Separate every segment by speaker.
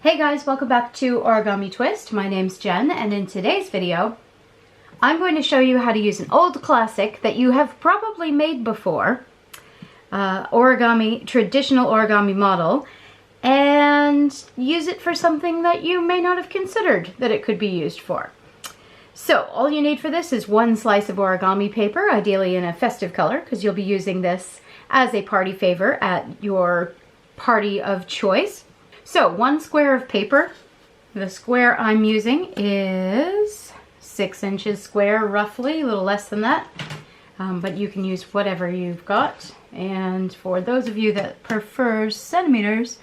Speaker 1: Hey guys, welcome back to Origami Twist. My name's Jen, and in today's video, I'm going to show you how to use an old classic that you have probably made before, traditional origami model, and use it for something that you may not have considered that it could be used for. So all you need for this is one slice of origami paper, ideally in a festive color, because you'll be using this as a party favor at your party of choice. So 1 square of paper. The square I'm using is 6 inches square, roughly, a little less than that. But you can use whatever you've got. And for those of you that prefer centimeters,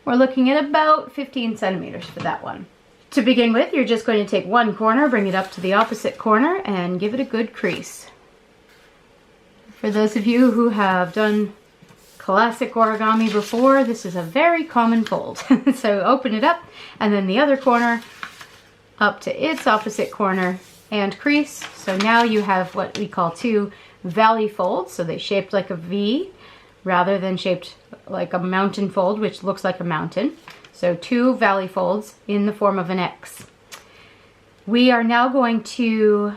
Speaker 1: we're looking at about 15 centimeters for that one. To begin with, you're just going to take one corner, bring it up to the opposite corner, and give it a good crease. For those of you who have done classic origami before, this is a very common fold. So open it up, and then the other corner up to its opposite corner and crease. So now you have what we call 2 valley folds. So they shaped like a V rather than shaped like a mountain fold, which looks like a mountain. So 2 valley folds in the form of an X. We are now going to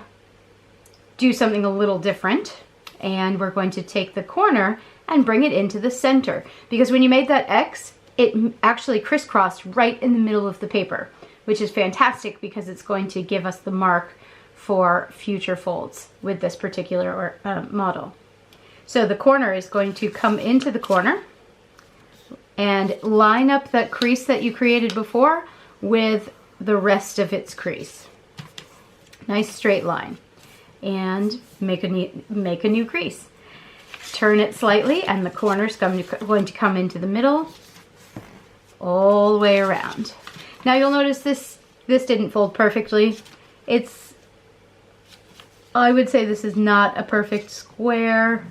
Speaker 1: do something a little different, and we're going to take the corner and bring it into the center, because when you made that X, it actually crisscrossed right in the middle of the paper, which is fantastic because it's going to give us the mark for future folds with this particular model. So the corner is going to come into the corner and line up that crease that you created before with the rest of its crease. Nice straight line. And make a new crease. Turn it slightly, and the corner's going to come into the middle all the way around. Now you'll notice this didn't fold perfectly. I would say this is not a perfect square,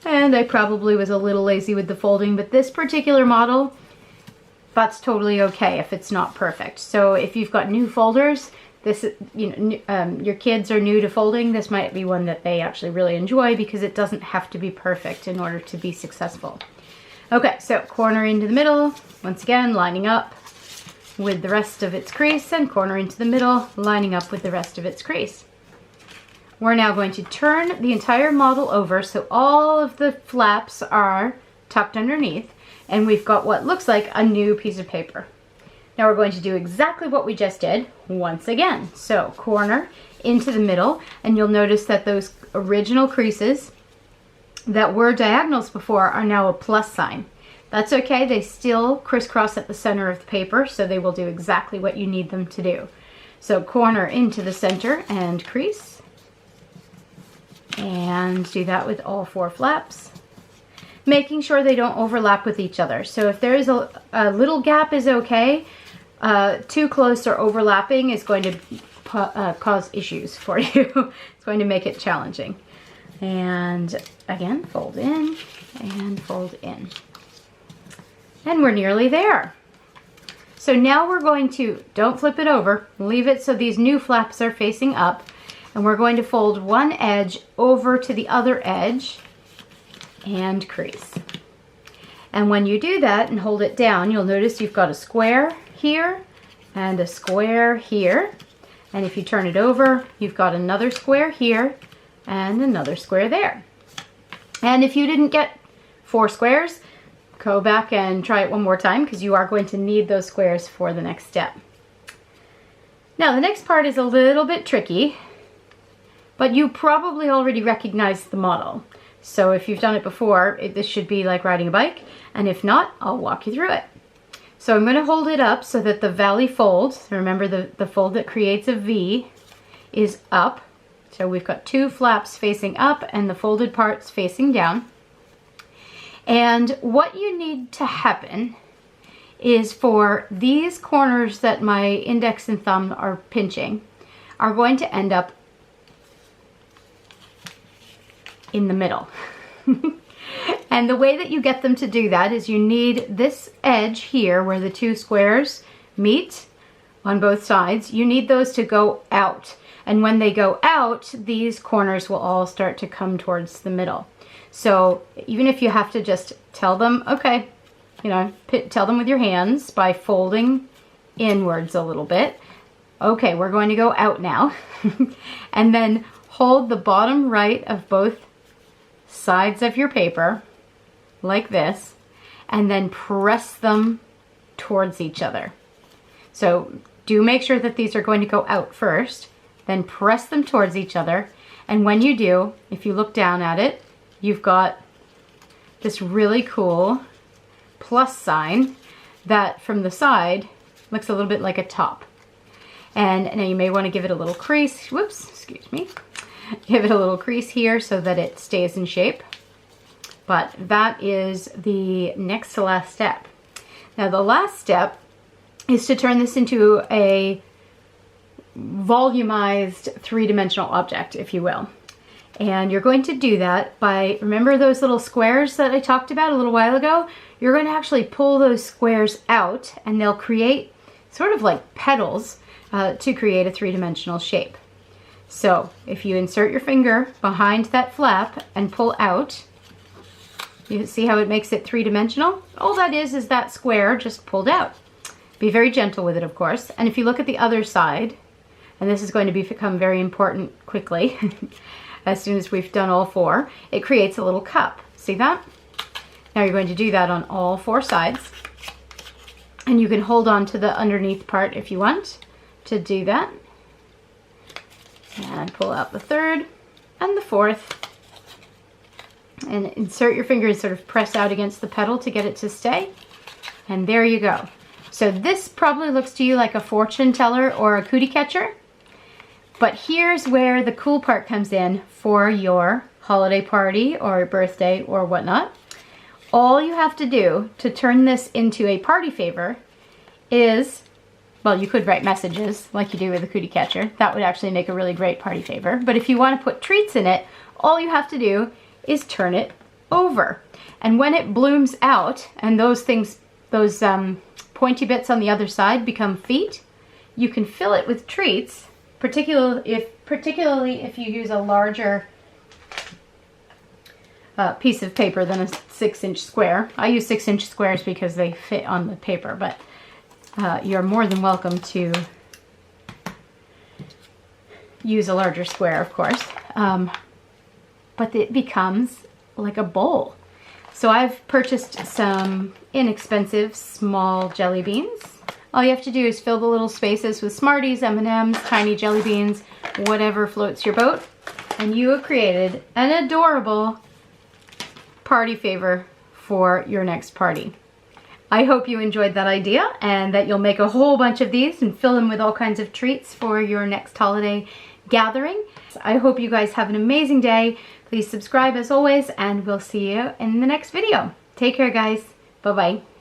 Speaker 1: and I probably was a little lazy with the folding, but this particular model, that's totally okay if it's not perfect. So if you've got new folders, your kids are new to folding, this might be one that they actually really enjoy because it doesn't have to be perfect in order to be successful. Okay, so corner into the middle, once again lining up with the rest of its crease, and corner into the middle, lining up with the rest of its crease. We're now going to turn the entire model over so all of the flaps are tucked underneath, and we've got what looks like a new piece of paper. Now we're going to do exactly what we just did once again. So corner into the middle, and you'll notice that those original creases that were diagonals before are now a plus sign. That's okay, they still crisscross at the center of the paper, so they will do exactly what you need them to do. So corner into the center and crease. And do that with all 4 flaps, making sure they don't overlap with each other. So if there is a little gap is okay. Too close or overlapping is going to cause issues for you. It's going to make it challenging. And again, fold in and fold in. And we're nearly there. So now we're going to, don't flip it over, leave it so these new flaps are facing up, and we're going to fold one edge over to the other edge and crease. And when you do that and hold it down, you'll notice you've got a square here and a square here, and if you turn it over, you've got another square here and another square there. And if you didn't get 4 squares, go back and try it one more time, because you are going to need those squares for the next step. Now the next part is a little bit tricky, but you probably already recognize the model. So if you've done it before, this should be like riding a bike, and if not, I'll walk you through it. So I'm going to hold it up so that the valley fold, remember the fold that creates a V, is up. So we've got 2 flaps facing up and the folded parts facing down. And what you need to happen is for these corners that my index and thumb are pinching are going to end up in the middle. And the way that you get them to do that is you need this edge here where the 2 squares meet on both sides. You need those to go out. And when they go out, these corners will all start to come towards the middle. So even if you have to just tell them, okay, you know, tell them with your hands by folding inwards a little bit. Okay, we're going to go out now. And then hold the bottom right of both sides of your paper like this, and then press them towards each other. So do make sure that these are going to go out first, then press them towards each other. And when you do, if you look down at it, you've got this really cool plus sign that from the side looks a little bit like a top. And now you may want to give it a little crease. Whoops, excuse me. Give it a little crease here so that it stays in shape. But that is the next to last step. Now the last step is to turn this into a volumized three-dimensional object, if you will. And you're going to do that by, remember those little squares that I talked about a little while ago? You're going to actually pull those squares out, and they'll create sort of like petals to create a three-dimensional shape. So if you insert your finger behind that flap and pull out, you see how it makes it three-dimensional? All that is that square just pulled out. Be very gentle with it, of course. And if you look at the other side, and this is going to become very important quickly, as soon as we've done all four, it creates a little cup. See that? Now you're going to do that on all four sides. And you can hold on to the underneath part if you want to do that. And pull out the third and the fourth. And insert your finger and sort of press out against the petal to get it to stay. And there you go. So this probably looks to you like a fortune teller or a cootie catcher. But here's where the cool part comes in for your holiday party or birthday or whatnot. All you have to do to turn this into a party favor is, well, you could write messages like you do with a cootie catcher. That would actually make a really great party favor. But if you want to put treats in it, all you have to do is turn it over. And when it blooms out and those things, those pointy bits on the other side become feet, you can fill it with treats, particularly if you use a larger piece of paper than a 6-inch square. I use 6-inch squares because they fit on the paper, but you're more than welcome to use a larger square, of course. But it becomes like a bowl. So I've purchased some inexpensive small jelly beans. All you have to do is fill the little spaces with Smarties, M&Ms, tiny jelly beans, whatever floats your boat. And you have created an adorable party favor for your next party. I hope you enjoyed that idea and that you'll make a whole bunch of these and fill them with all kinds of treats for your next holiday gathering. I hope you guys have an amazing day. Please subscribe as always, and we'll see you in the next video. Take care, guys. Bye-bye.